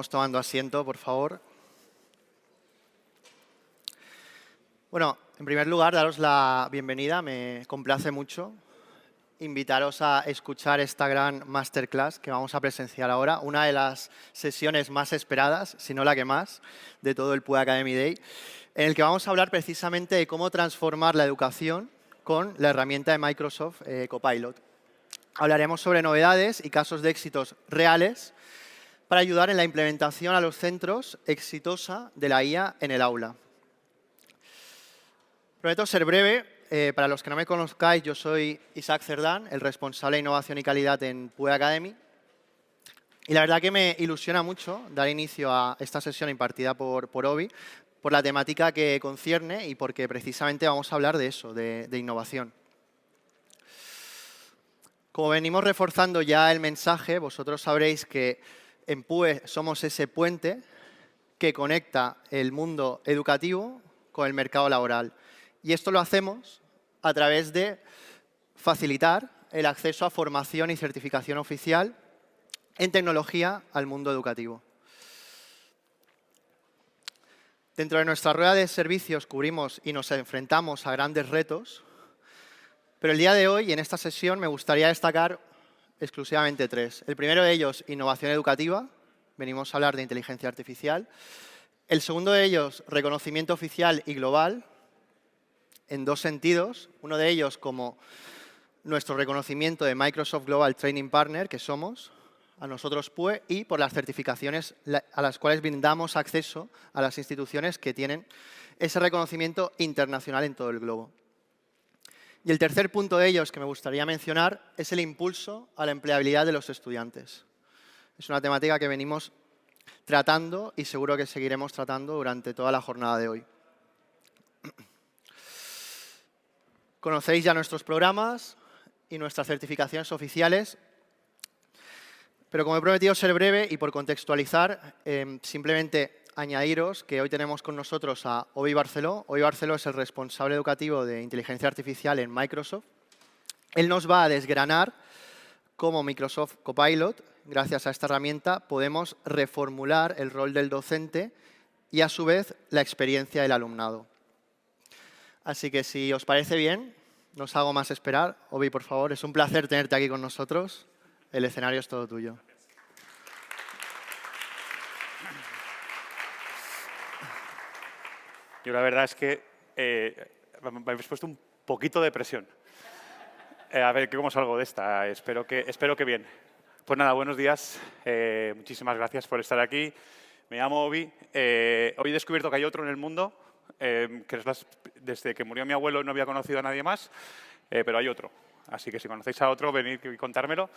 Continuamos tomando asiento, por favor. Bueno, en primer lugar, daros la bienvenida. Me complace mucho invitaros a escuchar esta gran masterclass que vamos a presenciar ahora, una de las sesiones más esperadas, si no la que más, de todo el PUE Academy Day, en el que vamos a hablar precisamente de cómo transformar la educación con la herramienta de Microsoft Copilot. Hablaremos sobre novedades y casos de éxitos reales para ayudar en la implementación a los centros exitosa de la IA en el aula. Prometo ser breve. Para los que no me conozcáis, yo soy Isaac Cerdán, el responsable de innovación y calidad en PUE Academy. Y la verdad que me ilusiona mucho dar inicio a esta sesión impartida por Obi, por la temática que concierne y porque precisamente vamos a hablar de eso, de innovación. Como venimos reforzando ya el mensaje, vosotros sabréis que en PUE somos ese puente que conecta el mundo educativo con el mercado laboral. Y esto lo hacemos a través de facilitar el acceso a formación y certificación oficial en tecnología al mundo educativo. Dentro de nuestra rueda de servicios cubrimos y nos enfrentamos a grandes retos, pero el día de hoy, en esta sesión, me gustaría destacar exclusivamente tres. El primero de ellos, innovación educativa. Venimos a hablar de inteligencia artificial. El segundo de ellos, reconocimiento oficial y global, en dos sentidos. Uno de ellos como nuestro reconocimiento de Microsoft Global Training Partner, que somos, a nosotros PUE, y por las certificaciones a las cuales brindamos acceso a las instituciones que tienen ese reconocimiento internacional en todo el globo. Y el tercer punto de ellos que me gustaría mencionar es el impulso a la empleabilidad de los estudiantes. Es una temática que venimos tratando y seguro que seguiremos tratando durante toda la jornada de hoy. Conocéis ya nuestros programas y nuestras certificaciones oficiales, pero como he prometido ser breve y por contextualizar, simplemente añadiros que hoy tenemos con nosotros a Obi Barceló. Obi Barceló es el responsable educativo de inteligencia artificial en Microsoft. Él nos va a desgranar cómo Microsoft Copilot, gracias a esta herramienta, podemos reformular el rol del docente y, a su vez, la experiencia del alumnado. Así que, si os parece bien, no os hago más esperar. Obi, por favor, es un placer tenerte aquí con nosotros. El escenario es todo tuyo. Yo la verdad es que me habéis puesto un poquito de presión. A ver, ¿cómo salgo de esta? Espero que bien. Pues nada, buenos días. Muchísimas gracias por estar aquí. Me llamo Obi. Hoy he descubierto que hay otro en el mundo. Desde que murió mi abuelo no había conocido a nadie más, pero hay otro. Así que si conocéis a otro, venid y contármelo.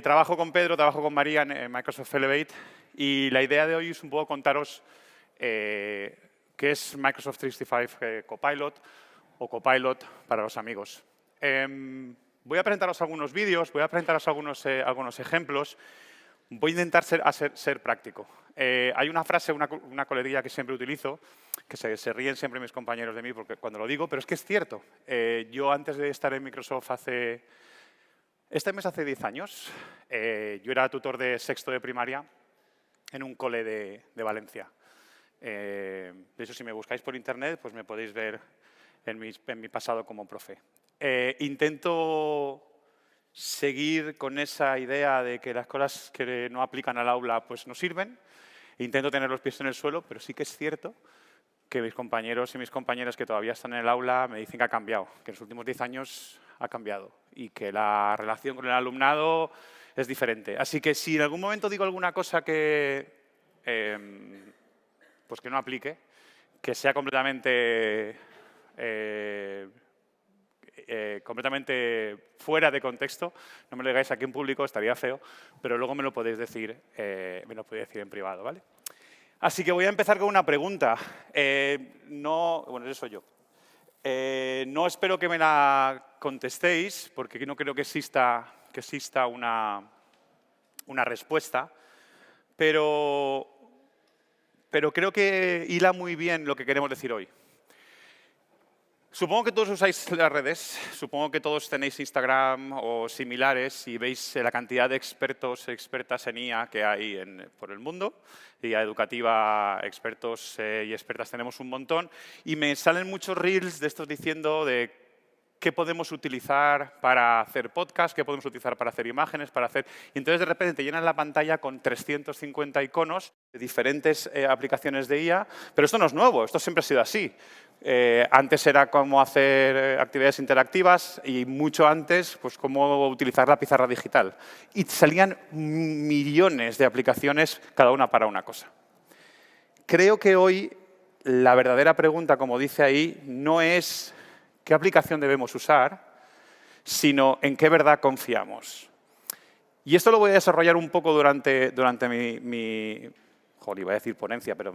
Trabajo con Pedro, trabajo con María en Microsoft Elevate y la idea de hoy es un poco contaros qué es Microsoft 365 Copilot o Copilot para los amigos. Voy a presentaros algunos vídeos, voy a presentaros algunos ejemplos. Voy a intentar ser práctico. Hay una frase, una coletilla que siempre utilizo, que se ríen siempre mis compañeros de mí porque cuando lo digo, pero es que es cierto. Yo antes de estar en Microsoft este mes hace 10 años, yo era tutor de sexto de primaria en un cole de Valencia. De hecho, si me buscáis por internet, pues me podéis ver en mi pasado como profe. Intento seguir con esa idea de que las cosas que no aplican al aula pues no sirven. Intento tener los pies en el suelo, pero sí que es cierto que mis compañeros y mis compañeras que todavía están en el aula me dicen que ha cambiado, que en los últimos 10 años ha cambiado y que la relación con el alumnado es diferente. Así que si en algún momento digo alguna cosa que no aplique, que sea completamente fuera de contexto, no me lo digáis aquí en público, estaría feo, pero luego me lo podéis decir en privado, ¿vale? Así que voy a empezar con una pregunta. Bueno, eso soy yo. No espero que me la contestéis, porque no creo que exista una respuesta, pero creo que hila muy bien lo que queremos decir hoy. Supongo que todos usáis las redes, supongo que todos tenéis Instagram o similares y veis la cantidad de expertos, expertas en IA que hay por el mundo. IA educativa, expertos y expertas tenemos un montón. Y me salen muchos reels de estos diciendo de qué podemos utilizar para hacer podcast, qué podemos utilizar para hacer imágenes, para hacer... Y entonces de repente te llenan la pantalla con 350 iconos de diferentes aplicaciones de IA, pero esto no es nuevo, esto siempre ha sido así. Antes era cómo hacer actividades interactivas y mucho antes pues cómo utilizar la pizarra digital. Y salían millones de aplicaciones, cada una para una cosa. Creo que hoy la verdadera pregunta, como dice ahí, no es qué aplicación debemos usar, sino en qué verdad confiamos. Y esto lo voy a desarrollar un poco durante mi joder, iba a decir ponencia, pero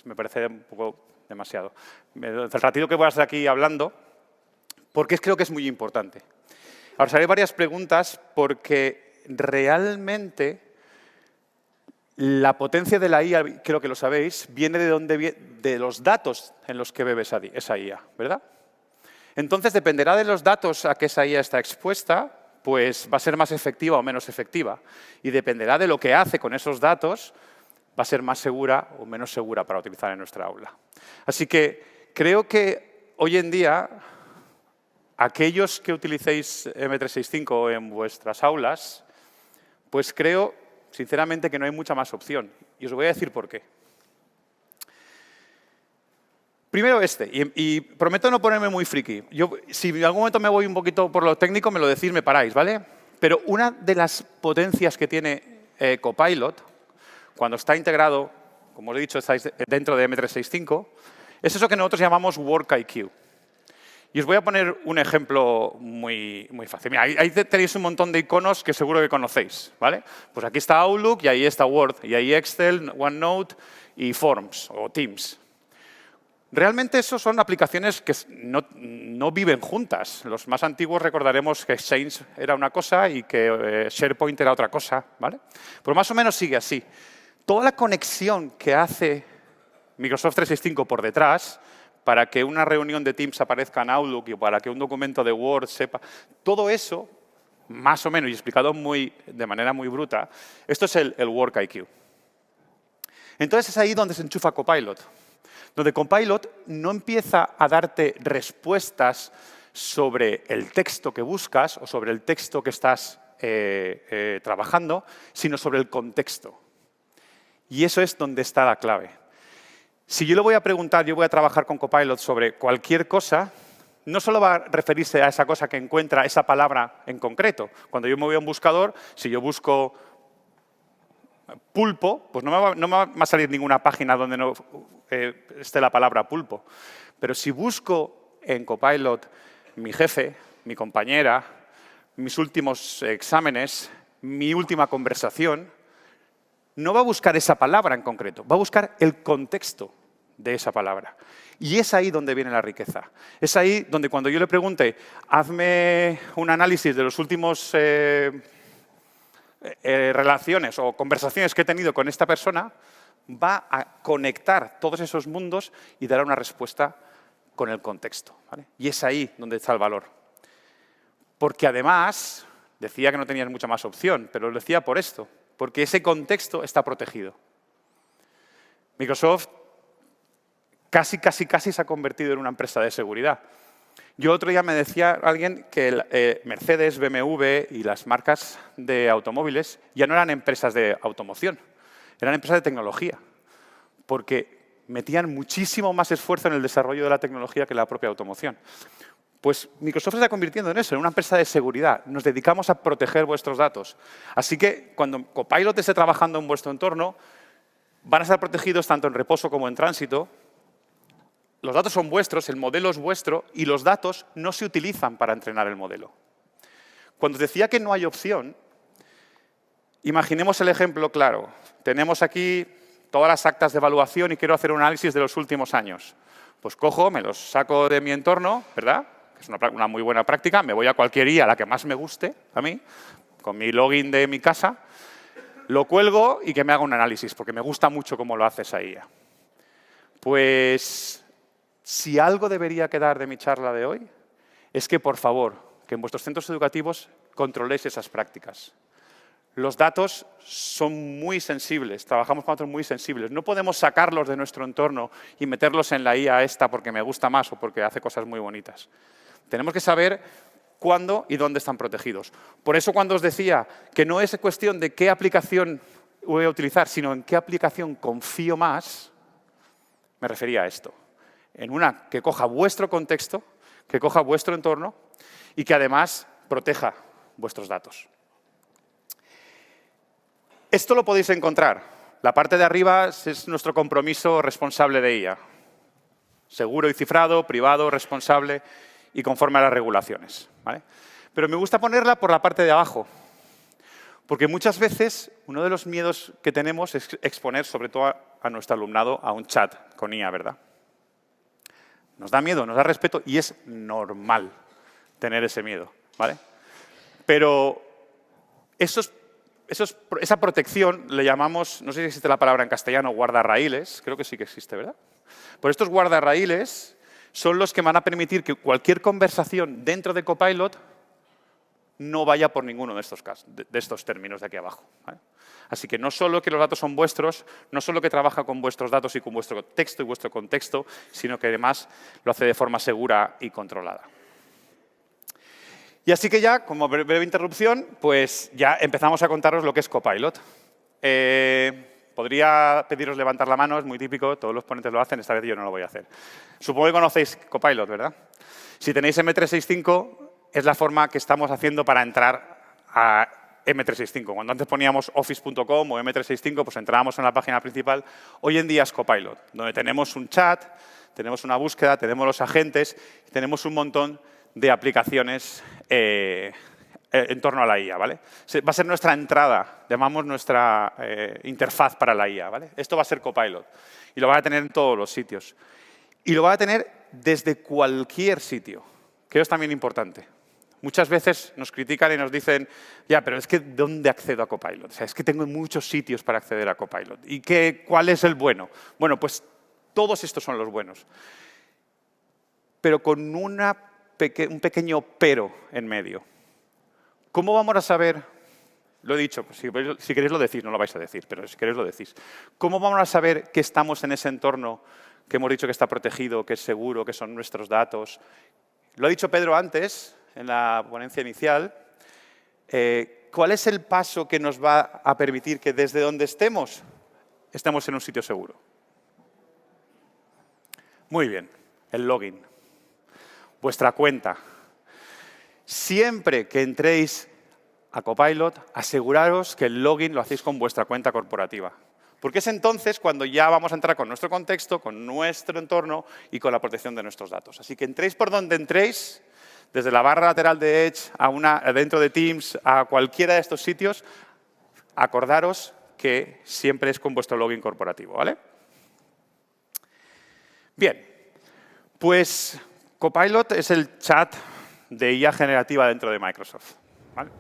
me parece un poco demasiado. El ratito que voy a estar aquí hablando, porque creo que es muy importante. Ahora, os haré varias preguntas porque realmente la potencia de la IA, creo que lo sabéis, viene de los datos en los que bebe esa IA, ¿verdad? Entonces, dependerá de los datos a que esa IA está expuesta, pues va a ser más efectiva o menos efectiva. Y dependerá de lo que hace con esos datos, va a ser más segura o menos segura para utilizar en nuestra aula. Así que creo que hoy en día, aquellos que utilicéis M365 en vuestras aulas, pues creo, sinceramente, que no hay mucha más opción. Y os voy a decir por qué. Primero y prometo no ponerme muy friki. Si en algún momento me voy un poquito por lo técnico, me lo decís, me paráis, ¿vale? Pero una de las potencias que tiene Copilot, cuando está integrado, como os he dicho, estáis dentro de M365, es eso que nosotros llamamos WorkIQ. Y os voy a poner un ejemplo muy fácil. Mira, ahí tenéis un montón de iconos que seguro que conocéis, ¿vale? Pues aquí está Outlook y ahí está Word, y ahí Excel, OneNote y Forms o Teams. Realmente esos son aplicaciones que no viven juntas. Los más antiguos recordaremos que Exchange era una cosa y que SharePoint era otra cosa, ¿vale? Pero más o menos sigue así. Toda la conexión que hace Microsoft 365 por detrás para que una reunión de Teams aparezca en Outlook y para que un documento de Word sepa, todo eso, más o menos, y explicado de manera muy bruta, esto es el WorkIQ. Entonces es ahí donde se enchufa Copilot. Donde Copilot no empieza a darte respuestas sobre el texto que buscas o sobre el texto que estás trabajando, sino sobre el contexto. Y eso es donde está la clave. Si yo le voy a preguntar, yo voy a trabajar con Copilot sobre cualquier cosa, no solo va a referirse a esa cosa que encuentra esa palabra en concreto. Cuando yo me voy a un buscador, si yo busco pulpo, pues no me va a salir ninguna página donde no esté la palabra pulpo. Pero si busco en Copilot mi jefe, mi compañera, mis últimos exámenes, mi última conversación, no va a buscar esa palabra en concreto, va a buscar el contexto de esa palabra. Y es ahí donde viene la riqueza. Es ahí donde cuando yo le pregunte, hazme un análisis de los últimos relaciones o conversaciones que he tenido con esta persona, va a conectar todos esos mundos y dará una respuesta con el contexto, ¿vale? Y es ahí donde está el valor. Porque además, decía que no tenías mucha más opción, pero lo decía por esto, porque ese contexto está protegido. Microsoft casi se ha convertido en una empresa de seguridad. Yo otro día me decía alguien que Mercedes, BMW y las marcas de automóviles ya no eran empresas de automoción, eran empresas de tecnología, porque metían muchísimo más esfuerzo en el desarrollo de la tecnología que la propia automoción. Pues Microsoft se está convirtiendo en eso, en una empresa de seguridad. Nos dedicamos a proteger vuestros datos. Así que cuando Copilot esté trabajando en vuestro entorno, van a estar protegidos tanto en reposo como en tránsito. Los datos son vuestros, el modelo es vuestro y los datos no se utilizan para entrenar el modelo. Cuando os decía que no hay opción, imaginemos el ejemplo claro. Tenemos aquí todas las actas de evaluación y quiero hacer un análisis de los últimos años. Pues cojo, me los saco de mi entorno, ¿verdad? Que es una muy buena práctica. Me voy a cualquier IA, la que más me guste a mí, con mi login de mi casa, lo cuelgo y que me haga un análisis, porque me gusta mucho cómo lo hace esa IA. Pues si algo debería quedar de mi charla de hoy, es que, por favor, que en vuestros centros educativos controléis esas prácticas. Los datos son muy sensibles, trabajamos con datos muy sensibles. No podemos sacarlos de nuestro entorno y meterlos en la IA esta porque me gusta más o porque hace cosas muy bonitas. Tenemos que saber cuándo y dónde están protegidos. Por eso cuando os decía que no es cuestión de qué aplicación voy a utilizar, sino en qué aplicación confío más, me refería a esto. En una que coja vuestro contexto, que coja vuestro entorno y que además proteja vuestros datos. Esto lo podéis encontrar. La parte de arriba es nuestro compromiso responsable de IA. Seguro y cifrado, privado, responsable y conforme a las regulaciones, ¿vale? Pero me gusta ponerla por la parte de abajo, porque muchas veces uno de los miedos que tenemos es exponer, sobre todo a nuestro alumnado, a un chat con IA, ¿verdad? Nos da miedo, nos da respeto y es normal tener ese miedo, ¿vale? Pero esa protección le llamamos, no sé si existe la palabra en castellano, guardarraíles, creo que sí que existe, ¿verdad? Pues estos guardarraíles son los que van a permitir que cualquier conversación dentro de Copilot no vaya por ninguno de estos términos de aquí abajo, ¿vale? Así que no solo que los datos son vuestros, no solo que trabaja con vuestros datos y con vuestro texto y vuestro contexto, sino que además lo hace de forma segura y controlada. Y así que ya, como breve interrupción, pues ya empezamos a contaros lo que es Copilot. Podría pediros levantar la mano, es muy típico, todos los ponentes lo hacen, esta vez yo no lo voy a hacer. Supongo que conocéis Copilot, ¿verdad? Si tenéis M365, es la forma que estamos haciendo para entrar a M365. Cuando antes poníamos office.com o M365, pues entrábamos en la página principal. Hoy en día es Copilot, donde tenemos un chat, tenemos una búsqueda, tenemos los agentes, tenemos un montón de aplicaciones en torno a la IA, ¿vale? Va a ser nuestra entrada, llamamos nuestra interfaz para la IA, ¿vale? Esto va a ser Copilot y lo van a tener en todos los sitios. Y lo van a tener desde cualquier sitio, que es también importante. Muchas veces nos critican y nos dicen, ya, pero es que ¿dónde accedo a Copilot? O sea, es que tengo muchos sitios para acceder a Copilot. ¿Y cuál es el bueno? Bueno, pues todos estos son los buenos. Pero con un pequeño pero en medio. ¿Cómo vamos a saber? Lo he dicho, si queréis lo decís, no lo vais a decir, pero si queréis lo decís. ¿Cómo vamos a saber que estamos en ese entorno que hemos dicho que está protegido, que es seguro, que son nuestros datos? Lo ha dicho Pedro antes, en la ponencia inicial. ¿Cuál es el paso que nos va a permitir que desde donde estemos en un sitio seguro? Muy bien, el login. Vuestra cuenta. Siempre que entréis a Copilot, aseguraros que el login lo hacéis con vuestra cuenta corporativa. Porque es entonces cuando ya vamos a entrar con nuestro contexto, con nuestro entorno y con la protección de nuestros datos. Así que entréis por donde entréis, desde la barra lateral de Edge, dentro de Teams, a cualquiera de estos sitios, acordaros que siempre es con vuestro login corporativo, ¿vale? Bien, pues Copilot es el chat de IA generativa dentro de Microsoft, ¿vale?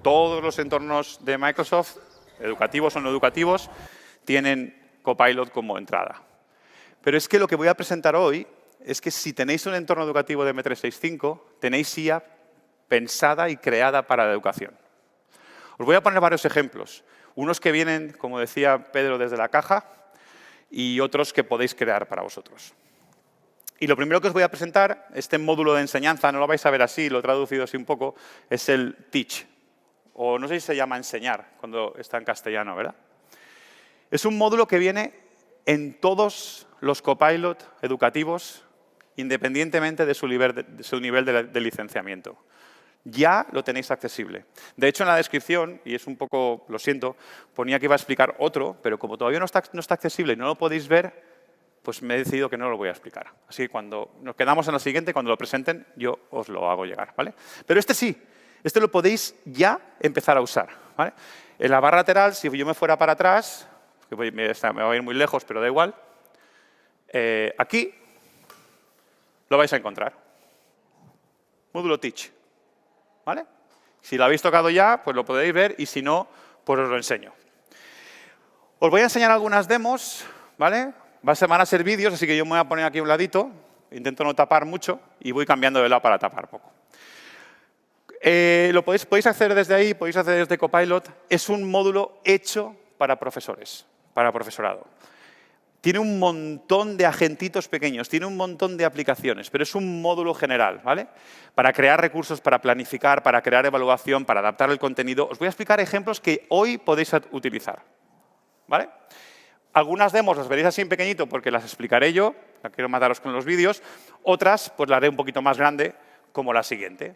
Todos los entornos de Microsoft, educativos o no educativos, tienen Copilot como entrada. Pero es que lo que voy a presentar hoy es que si tenéis un entorno educativo de M365, tenéis IA pensada y creada para la educación. Os voy a poner varios ejemplos. Unos que vienen, como decía Pedro, desde la caja y otros que podéis crear para vosotros. Y lo primero que os voy a presentar, este módulo de enseñanza, no lo vais a ver así, lo he traducido así un poco, es el Teach. O no sé si se llama enseñar cuando está en castellano, ¿verdad? Es un módulo que viene en todos los Copilot educativos, independientemente de su nivel de licenciamiento. Ya lo tenéis accesible. De hecho, en la descripción, y es un poco, lo siento, ponía que iba a explicar otro, pero como todavía no está accesible y no lo podéis ver, pues me he decidido que no lo voy a explicar. Así que cuando nos quedamos en la siguiente, cuando lo presenten, yo os lo hago llegar, ¿vale? Pero este sí, este lo podéis ya empezar a usar, ¿vale? En la barra lateral, si yo me fuera para atrás, que me va a ir muy lejos, pero da igual, aquí lo vais a encontrar. Módulo Teach, ¿vale? Si lo habéis tocado ya, pues lo podéis ver, y si no, pues os lo enseño. Os voy a enseñar algunas demos, ¿vale? Van a ser vídeos, así que yo me voy a poner aquí a un ladito Intento no tapar mucho y voy cambiando de lado para tapar poco. Podéis hacer desde ahí, podéis hacer desde Copilot. Es un módulo hecho para profesores, para profesorado. Tiene un montón de agentitos pequeños, tiene un montón de aplicaciones, pero es un módulo general, ¿vale? Para crear recursos, para planificar, para crear evaluación, para adaptar el contenido. Os voy a explicar ejemplos que hoy podéis utilizar, ¿vale? Algunas demos las veréis así en pequeñito porque las explicaré yo, no quiero mataros con los vídeos. Otras, pues las haré un poquito más grande, como la siguiente.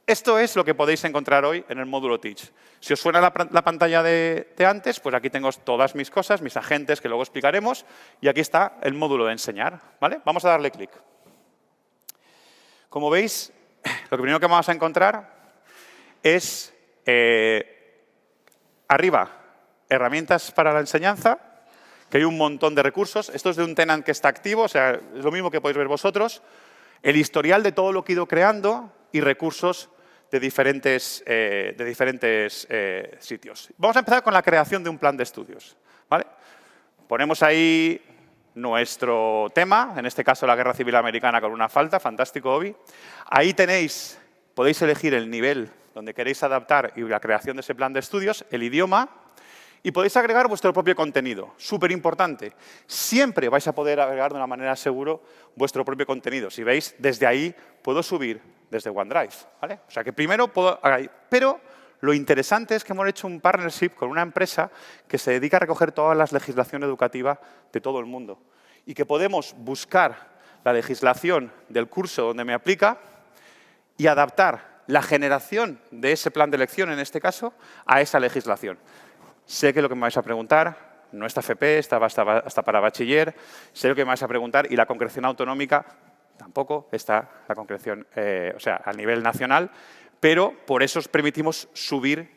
Esto es lo que podéis encontrar hoy en el módulo Teach. Si os suena la pantalla de antes, pues aquí tengo todas mis cosas, mis agentes que luego explicaremos, y aquí está el módulo de enseñar, ¿vale? Vamos a darle clic. Como veis, lo primero que vamos a encontrar es arriba, herramientas para la enseñanza, que hay un montón de recursos. Esto es de un tenant que está activo, o sea, es lo mismo que podéis ver vosotros. El historial de todo lo que he ido creando y recursos de diferentes sitios. Vamos a empezar con la creación de un plan de estudios, ¿vale? Ponemos ahí nuestro tema, en este caso la Guerra Civil Americana con una falta, fantástico, Obi. Ahí podéis elegir el nivel donde queréis adaptar y la creación de ese plan de estudios, el idioma, y podéis agregar vuestro propio contenido. Súper importante. Siempre vais a poder agregar de una manera segura vuestro propio contenido. Si veis, desde ahí puedo subir desde OneDrive, ¿vale? O sea que primero puedo... Pero lo interesante es que hemos hecho un partnership con una empresa que se dedica a recoger toda la legislación educativa de todo el mundo y que podemos buscar la legislación del curso donde me aplica y adaptar la generación de ese plan de elección, en este caso, a esa legislación. Sé que lo que me vais a preguntar no está FP, está hasta para bachiller. Sé lo que me vais a preguntar y la concreción autonómica tampoco está la concreción, o sea, a nivel nacional, pero por eso os permitimos subir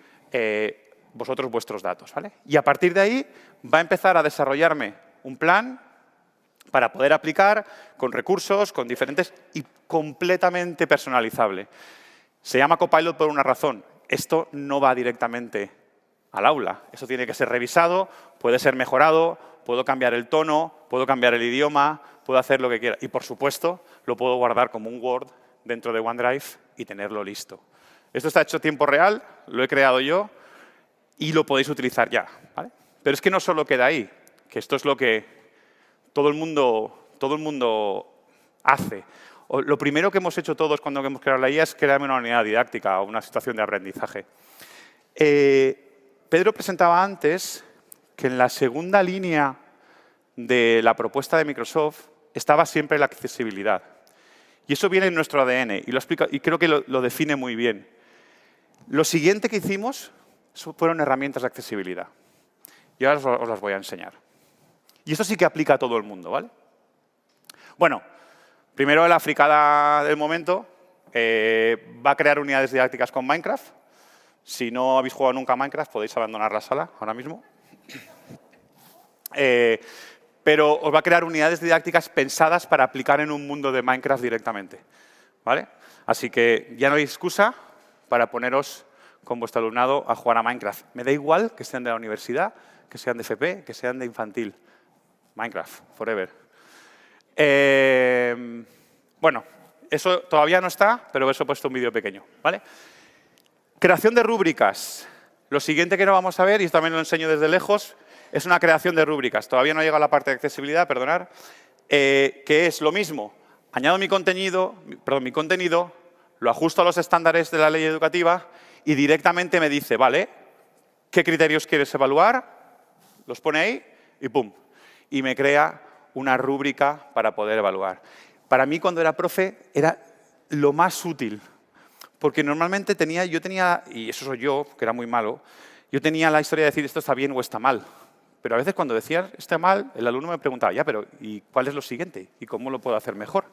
vosotros vuestros datos, ¿vale? Y a partir de ahí va a empezar a desarrollarme un plan para poder aplicar con recursos, con diferentes y completamente personalizable. Se llama Copilot por una razón. Esto no va directamente al aula. Eso tiene que ser revisado, puede ser mejorado, puedo cambiar el tono, puedo cambiar el idioma, puedo hacer lo que quiera. Y, por supuesto, lo puedo guardar como un Word dentro de OneDrive y tenerlo listo. Esto está hecho en tiempo real, lo he creado yo y lo podéis utilizar ya, ¿vale? Pero es que no solo queda ahí, que esto es lo que todo el mundo hace. Lo primero que hemos hecho todos cuando hemos creado la IA es crear una unidad didáctica o una situación de aprendizaje. Pedro presentaba antes que en la segunda línea de la propuesta de Microsoft estaba siempre la accesibilidad. Y eso viene en nuestro ADN y lo explica, y creo que lo define muy bien. Lo siguiente que hicimos fueron herramientas de accesibilidad. Y ahora os las voy a enseñar. Y esto sí que aplica a todo el mundo, ¿vale? Bueno, primero la fricada del momento. Va a crear unidades didácticas con Minecraft. Si no habéis jugado nunca a Minecraft, podéis abandonar la sala ahora mismo. Pero os va a crear unidades didácticas pensadas para aplicar en un mundo de Minecraft directamente, ¿vale? Así que ya no hay excusa para poneros con vuestro alumnado a jugar a Minecraft. Me da igual que sean de la universidad, que sean de FP, que sean de infantil. Minecraft, forever. Bueno, eso todavía no está, pero eso he puesto un vídeo pequeño, ¿vale? Creación de rúbricas. Lo siguiente que no vamos a ver, y también lo enseño desde lejos, es una creación de rúbricas. Todavía no he llegado a la parte de accesibilidad, perdonad, que es lo mismo. Añado mi contenido, lo ajusto a los estándares de la ley educativa y directamente me dice, vale, ¿qué criterios quieres evaluar? Los pone ahí y ¡pum! Y me crea una rúbrica para poder evaluar. Para mí, cuando era profe, era lo más útil. Porque normalmente yo tenía, y eso soy yo, que era muy malo, yo tenía la historia de decir esto está bien o está mal. Pero a veces cuando decía está mal, el alumno me preguntaba, ya, pero ¿y cuál es lo siguiente? ¿Y cómo lo puedo hacer mejor?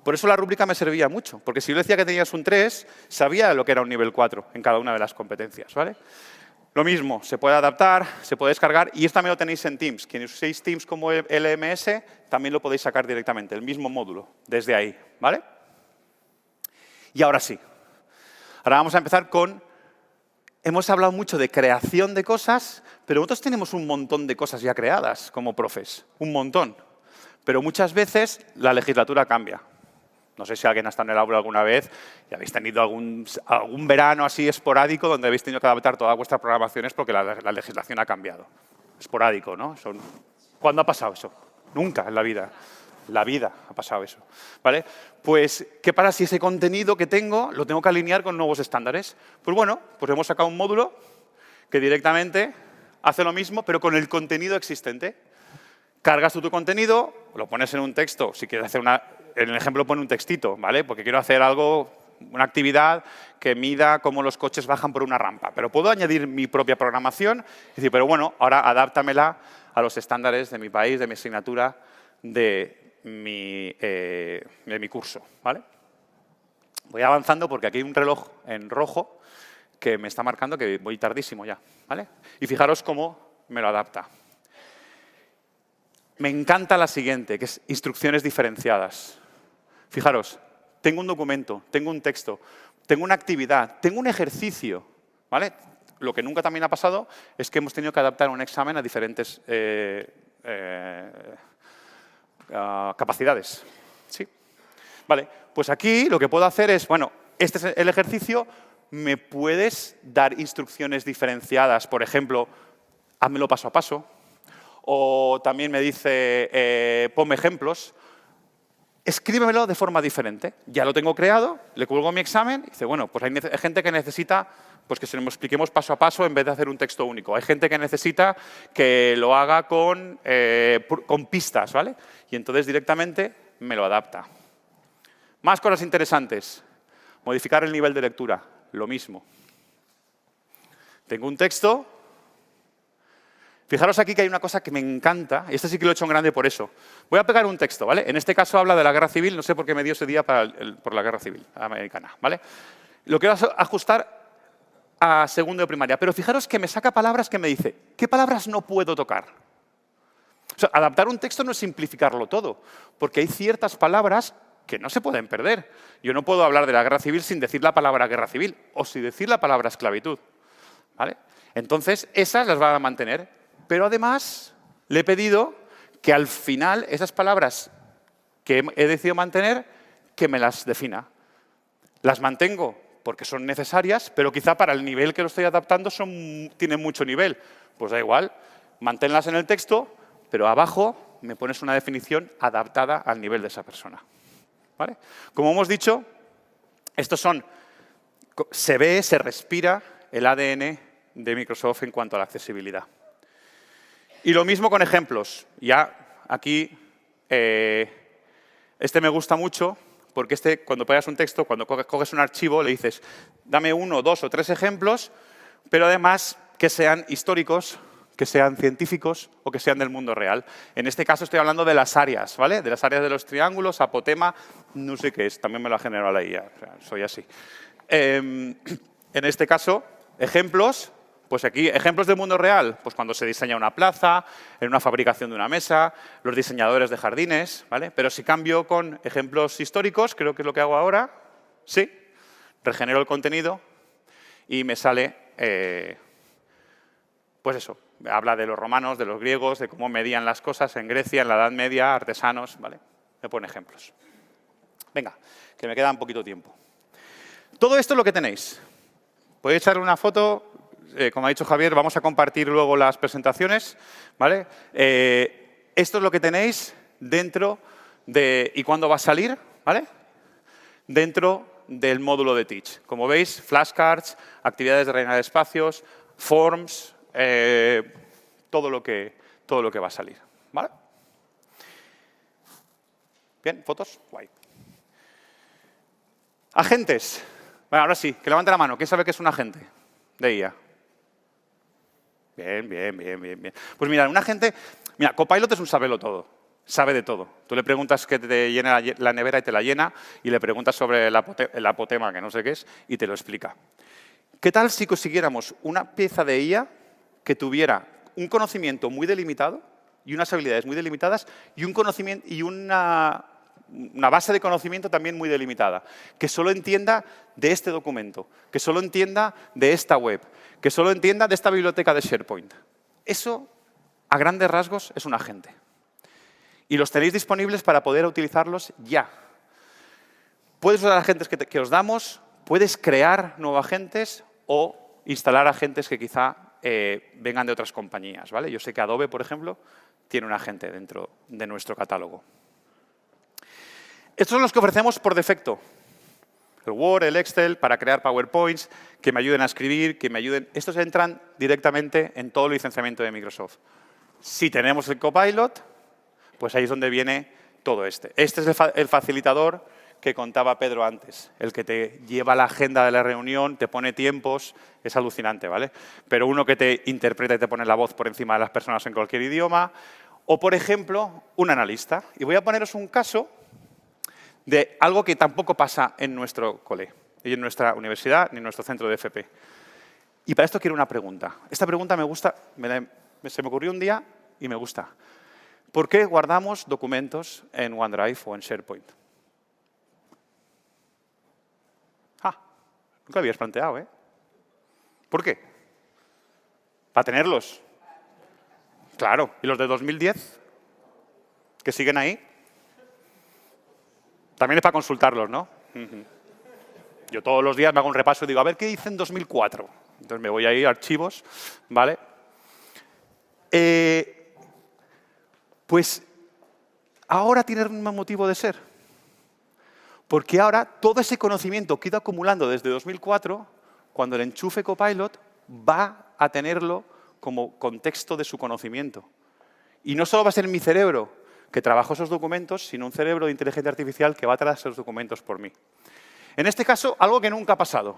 Por eso la rúbrica me servía mucho. Porque si yo decía que tenías un 3, sabía lo que era un nivel 4 en cada una de las competencias, ¿vale? Lo mismo, se puede adaptar, se puede descargar, y esto también lo tenéis en Teams. Quienes uséis Teams como LMS, también lo podéis sacar directamente, el mismo módulo, desde ahí, ¿vale? Y ahora sí. Ahora vamos a empezar con... Hemos hablado mucho de creación de cosas, pero nosotros tenemos un montón de cosas ya creadas como profes, un montón. Pero muchas veces la legislatura cambia. No sé si alguien ha estado en el aula alguna vez y habéis tenido algún verano así esporádico donde habéis tenido que adaptar todas vuestras programaciones porque la legislación ha cambiado. Esporádico, ¿no? ¿Cuándo ha pasado eso? Nunca en la vida. La vida ha pasado eso. ¿Vale? Pues, ¿qué pasa si ese contenido que tengo lo tengo que alinear con nuevos estándares? Pues bueno, pues hemos sacado un módulo que directamente hace lo mismo, pero con el contenido existente. Cargas tú tu contenido, lo pones en un texto. Si quieres hacer en el ejemplo pone un textito, ¿vale? Porque quiero hacer algo, una actividad que mida cómo los coches bajan por una rampa. Pero puedo añadir mi propia programación y decir, pero bueno, ahora adáptamela a los estándares de mi país, de mi asignatura, de mi curso, ¿vale? Voy avanzando porque aquí hay un reloj en rojo que me está marcando que voy tardísimo ya, ¿vale? Y fijaros cómo me lo adapta. Me encanta la siguiente, que es instrucciones diferenciadas. Fijaros, tengo un documento, tengo un texto, tengo una actividad, tengo un ejercicio, ¿vale? Lo que nunca también ha pasado es que hemos tenido que adaptar un examen a diferentes capacidades. ¿Sí? Vale, pues aquí lo que puedo hacer es, bueno, este es el ejercicio, ¿me puedes dar instrucciones diferenciadas? Por ejemplo, házmelo paso a paso. O también me dice, ponme ejemplos. Escríbemelo de forma diferente. Ya lo tengo creado, le cuelgo mi examen y dice, bueno, pues hay gente que necesita pues que se lo expliquemos paso a paso en vez de hacer un texto único. Hay gente que necesita que lo haga con pistas, ¿vale? Y entonces directamente me lo adapta. Más cosas interesantes. Modificar el nivel de lectura. Lo mismo. Tengo un texto. Fijaros aquí que hay una cosa que me encanta, y este sí que lo he hecho en grande por eso. Voy a pegar un texto, ¿vale? En este caso habla de la guerra civil, no sé por qué me dio ese día por la guerra civil americana, ¿vale? Lo quiero ajustar a segundo de primaria, pero fijaros que me saca palabras que me dice, ¿qué palabras no puedo tocar? O sea, adaptar un texto no es simplificarlo todo, porque hay ciertas palabras que no se pueden perder. Yo no puedo hablar de la guerra civil sin decir la palabra guerra civil, o sin decir la palabra esclavitud, ¿vale? Entonces, esas las va a mantener. Pero además, le he pedido que al final esas palabras que he decidido mantener, que me las defina. Las mantengo porque son necesarias, pero quizá para el nivel que lo estoy adaptando tienen mucho nivel. Pues da igual, manténlas en el texto, pero abajo me pones una definición adaptada al nivel de esa persona. ¿Vale? Como hemos dicho, se ve, se respira el ADN de Microsoft en cuanto a la accesibilidad. Y lo mismo con ejemplos. Ya aquí, este me gusta mucho, porque cuando pegas un texto, cuando coges un archivo, le dices, dame 1, 2 o 3 ejemplos, pero además que sean históricos, que sean científicos o que sean del mundo real. En este caso estoy hablando de las áreas, ¿vale? De las áreas de los triángulos, apotema, no sé qué es, también me lo ha generado la IA, o sea, soy así. En este caso, ejemplos. Pues aquí, ejemplos del mundo real, pues cuando se diseña una plaza, en una fabricación de una mesa, los diseñadores de jardines, ¿vale? Pero si cambio con ejemplos históricos, creo que es lo que hago ahora, sí, regenero el contenido y me sale, pues eso, habla de los romanos, de los griegos, de cómo medían las cosas en Grecia, en la Edad Media, artesanos, ¿vale? Me pone ejemplos. Venga, que me queda un poquito tiempo. Todo esto es lo que tenéis. Podéis echarle una foto. Como ha dicho Javier, vamos a compartir luego las presentaciones, ¿vale? Esto es lo que tenéis dentro de... ¿Y cuándo va a salir? ¿Vale? Dentro del módulo de Teach. Como veis, flashcards, actividades de rellenar espacios, forms, todo lo que va a salir, ¿vale? Bien, ¿fotos? Guay. Agentes. Bueno, ahora sí, que levante la mano. ¿Quién sabe qué es un agente de IA? Bien. Pues mira, un agente... Mira, Copilot es un sabelo todo. Sabe de todo. Tú le preguntas que te llene la nevera y te la llena, y le preguntas sobre el apotema, que no sé qué es, y te lo explica. ¿Qué tal si consiguiéramos una pieza de IA que tuviera un conocimiento muy delimitado y unas habilidades muy delimitadas y un conocimiento y una base de conocimiento también muy delimitada, que solo entienda de este documento, que solo entienda de esta web, que solo entienda de esta biblioteca de SharePoint? Eso, a grandes rasgos, es un agente. Y los tenéis disponibles para poder utilizarlos ya. Puedes usar agentes que os damos, puedes crear nuevos agentes o instalar agentes que quizá vengan de otras compañías, ¿vale? Yo sé que Adobe, por ejemplo, tiene un agente dentro de nuestro catálogo. Estos son los que ofrecemos por defecto. El Word, el Excel, para crear PowerPoints, que me ayuden a escribir, que me ayuden. Estos entran directamente en todo el licenciamiento de Microsoft. Si tenemos el Copilot, pues ahí es donde viene todo este. Este es el facilitador que contaba Pedro antes, el que te lleva la agenda de la reunión, te pone tiempos, es alucinante, ¿vale? Pero uno que te interpreta y te pone la voz por encima de las personas en cualquier idioma. O, por ejemplo, un analista. Y voy a poneros un caso de algo que tampoco pasa en nuestro cole, ni en nuestra universidad, ni en nuestro centro de FP. Y para esto quiero una pregunta. Esta pregunta me gusta, se me ocurrió un día y me gusta. ¿Por qué guardamos documentos en OneDrive o en SharePoint? Nunca lo habías planteado, ¿eh? ¿Por qué? ¿Para tenerlos? Claro. ¿Y los de 2010? ¿Que siguen ahí? También es para consultarlos, ¿no? Yo todos los días me hago un repaso y digo, a ver, ¿qué hice en 2004? Entonces me voy ahí a archivos, ¿vale? Pues ahora tiene un motivo de ser. Porque ahora todo ese conocimiento que he ido acumulando desde 2004, cuando el enchufe Copilot, va a tenerlo como contexto de su conocimiento. Y no solo va a ser mi cerebro que trabaja esos documentos, sino un cerebro de inteligencia artificial que va a traer esos documentos por mí. En este caso, algo que nunca ha pasado.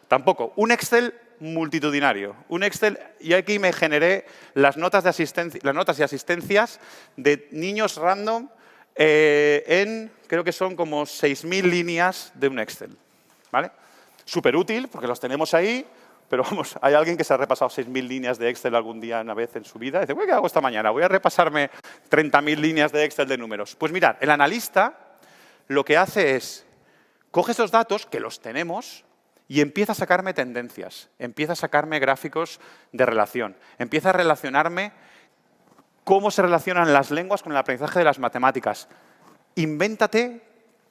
Tampoco. Un Excel multitudinario. Un Excel, y aquí me generé las notas y asistencias de niños random creo que son como 6.000 líneas de un Excel, ¿vale? Súper útil, porque los tenemos ahí, pero vamos, hay alguien que se ha repasado 6.000 líneas de Excel algún día, una vez en su vida, y dice, ¿qué hago esta mañana? Voy a repasarme 30.000 líneas de Excel de números. Pues mirad, el analista lo que hace es, coge esos datos, que los tenemos, y empieza a sacarme tendencias, empieza a sacarme gráficos de relación, empieza a relacionarme cómo se relacionan las lenguas con el aprendizaje de las matemáticas. Invéntate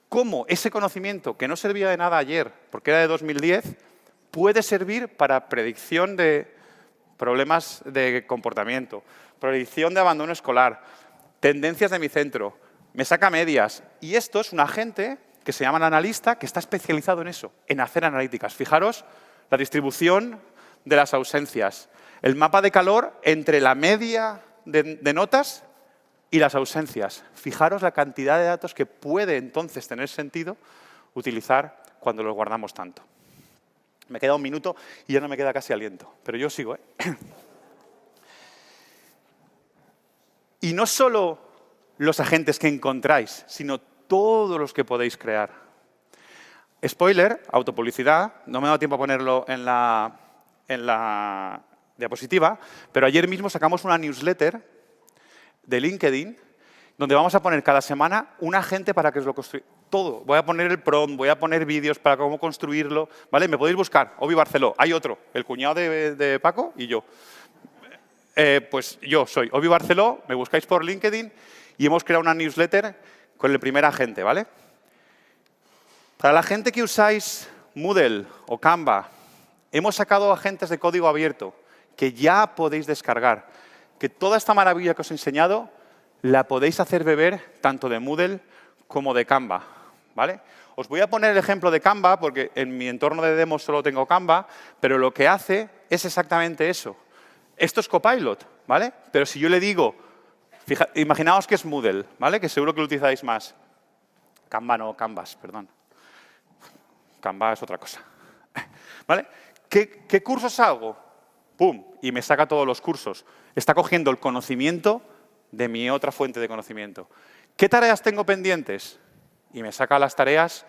cómo ese conocimiento, que no servía de nada ayer, porque era de 2010, puede servir para predicción de problemas de comportamiento, predicción de abandono escolar, tendencias de mi centro, me saca medias. Y esto es un agente que se llama analista, que está especializado en eso, en hacer analíticas. Fijaros la distribución de las ausencias, el mapa de calor entre la media de notas y las ausencias. Fijaros la cantidad de datos que puede entonces tener sentido utilizar cuando los guardamos tanto. Me queda un minuto y ya no me queda casi aliento, pero yo sigo, ¿eh? Y no solo los agentes que encontráis, sino todos los que podéis crear. Spoiler, autopublicidad, no me ha dado tiempo a ponerlo en la diapositiva, pero ayer mismo sacamos una newsletter de LinkedIn donde vamos a poner cada semana un agente para que os lo construya. Todo. Voy a poner el prompt, voy a poner vídeos para cómo construirlo. ¿Vale? Me podéis buscar. Obi Barceló. Hay otro, el cuñado de Paco y yo. Pues yo soy Obi Barceló, me buscáis por LinkedIn y hemos creado una newsletter con el primer agente, ¿vale? Para la gente que usáis Moodle o Canva, hemos sacado agentes de código abierto que ya podéis descargar, que toda esta maravilla que os he enseñado la podéis hacer beber tanto de Moodle como de Canva, ¿vale? Os voy a poner el ejemplo de Canva porque en mi entorno de demos solo tengo Canva, pero lo que hace es exactamente eso. Esto es Copilot, ¿vale? Pero si yo le digo, imaginaos que es Moodle, ¿vale? Que seguro que lo utilizáis más. Canva no, Canvas, perdón. Canva es otra cosa, ¿vale? ¿Qué cursos hago? ¡Pum! Y me saca todos los cursos. Está cogiendo el conocimiento de mi otra fuente de conocimiento. ¿Qué tareas tengo pendientes? Y me saca las tareas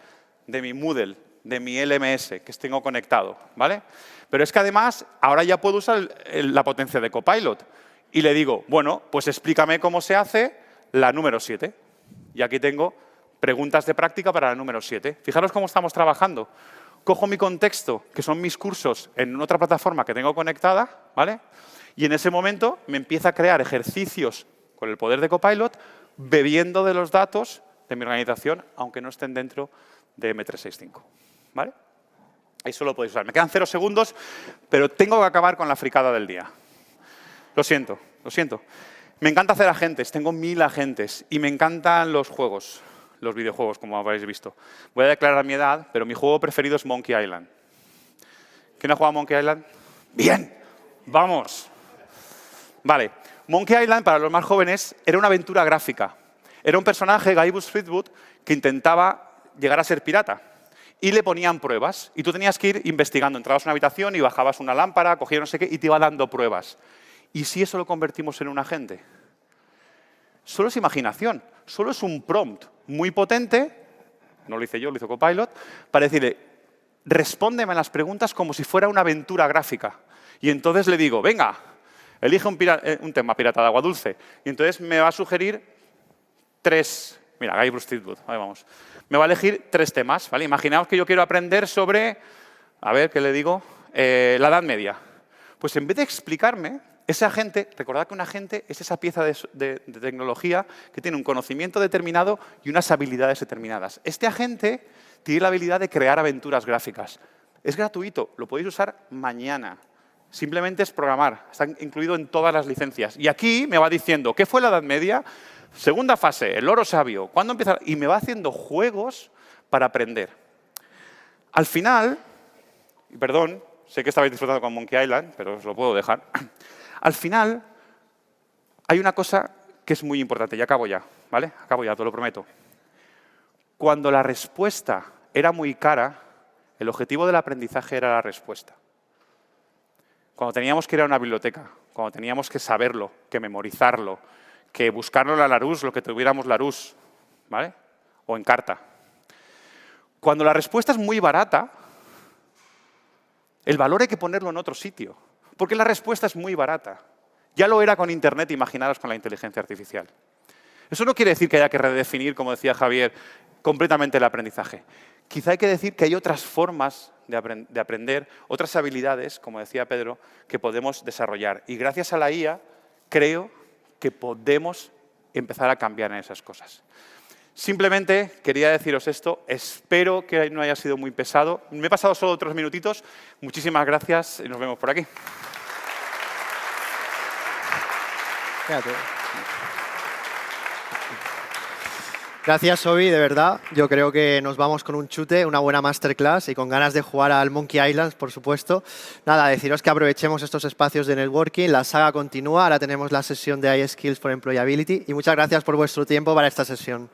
de mi Moodle, de mi LMS, que tengo conectado, ¿vale? Pero es que además, ahora ya puedo usar la potencia de Copilot. Y le digo, bueno, pues explícame cómo se hace la número 7. Y aquí tengo preguntas de práctica para la número 7. Fijaros cómo estamos trabajando. Cojo mi contexto, que son mis cursos, en otra plataforma que tengo conectada, ¿vale? Y en ese momento me empieza a crear ejercicios con el poder de Copilot bebiendo de los datos de mi organización, aunque no estén dentro de M365. ¿Vale? Eso lo podéis usar. Me quedan 0 segundos, pero tengo que acabar con la fricada del día. Lo siento, lo siento. Me encanta hacer agentes, tengo 1000 agentes y me encantan los juegos, los videojuegos, como habréis visto. Voy a declarar mi edad, pero mi juego preferido es Monkey Island. ¿Quién ha jugado a Monkey Island? ¡Bien! ¡Vamos! Vale. Monkey Island, para los más jóvenes, era una aventura gráfica. Era un personaje, Guybrush Threepwood, que intentaba llegar a ser pirata. Y le ponían pruebas. Y tú tenías que ir investigando. Entrabas a una habitación y bajabas una lámpara, cogías no sé qué, y te iba dando pruebas. ¿Y si eso lo convertimos en un agente? Solo es imaginación. Solo es un prompt muy potente, no lo hice yo, lo hizo Copilot, para decirle, respóndeme a las preguntas como si fuera una aventura gráfica. Y entonces le digo, venga, elige un tema, pirata de agua dulce. Y entonces me va a sugerir 3... Mira, Guybrush Threepwood, ahí vamos. Me va a elegir 3 temas, ¿vale? Imaginaos que yo quiero aprender sobre, a ver, ¿qué le digo? La Edad Media. Pues en vez de explicarme, ese agente, recordad que un agente es esa pieza de tecnología que tiene un conocimiento determinado y unas habilidades determinadas. Este agente tiene la habilidad de crear aventuras gráficas. Es gratuito, lo podéis usar mañana. Simplemente es programar, está incluido en todas las licencias. Y aquí me va diciendo, ¿qué fue la Edad Media? Segunda fase, el oro sabio. ¿Cuándo empieza? Y me va haciendo juegos para aprender. Al final, y perdón, sé que estabais disfrutando con Monkey Island, pero os lo puedo dejar. Al final, hay una cosa que es muy importante, y acabo ya, ¿vale? Acabo ya, te lo prometo. Cuando la respuesta era muy cara, el objetivo del aprendizaje era la respuesta. Cuando teníamos que ir a una biblioteca, cuando teníamos que saberlo, que memorizarlo, que buscarlo en la Larousse, lo que tuviéramos Larousse, ¿vale? O en carta. Cuando la respuesta es muy barata, el valor hay que ponerlo en otro sitio, porque la respuesta es muy barata. Ya lo era con Internet, imaginaros con la inteligencia artificial. Eso no quiere decir que haya que redefinir, como decía Javier, completamente el aprendizaje. Quizá hay que decir que hay otras formas de aprender, otras habilidades, como decía Pedro, que podemos desarrollar. Y gracias a la IA, creo que podemos empezar a cambiar en esas cosas. Simplemente quería deciros esto. Espero que no haya sido muy pesado. Me he pasado solo otros minutitos. Muchísimas gracias y nos vemos por aquí. Fíjate. Gracias, Sobi, de verdad. Yo creo que nos vamos con un chute, una buena masterclass y con ganas de jugar al Monkey Island, por supuesto. Nada, deciros que aprovechemos estos espacios de networking. La saga continúa. Ahora tenemos la sesión de iSkills for Employability. Y muchas gracias por vuestro tiempo para esta sesión.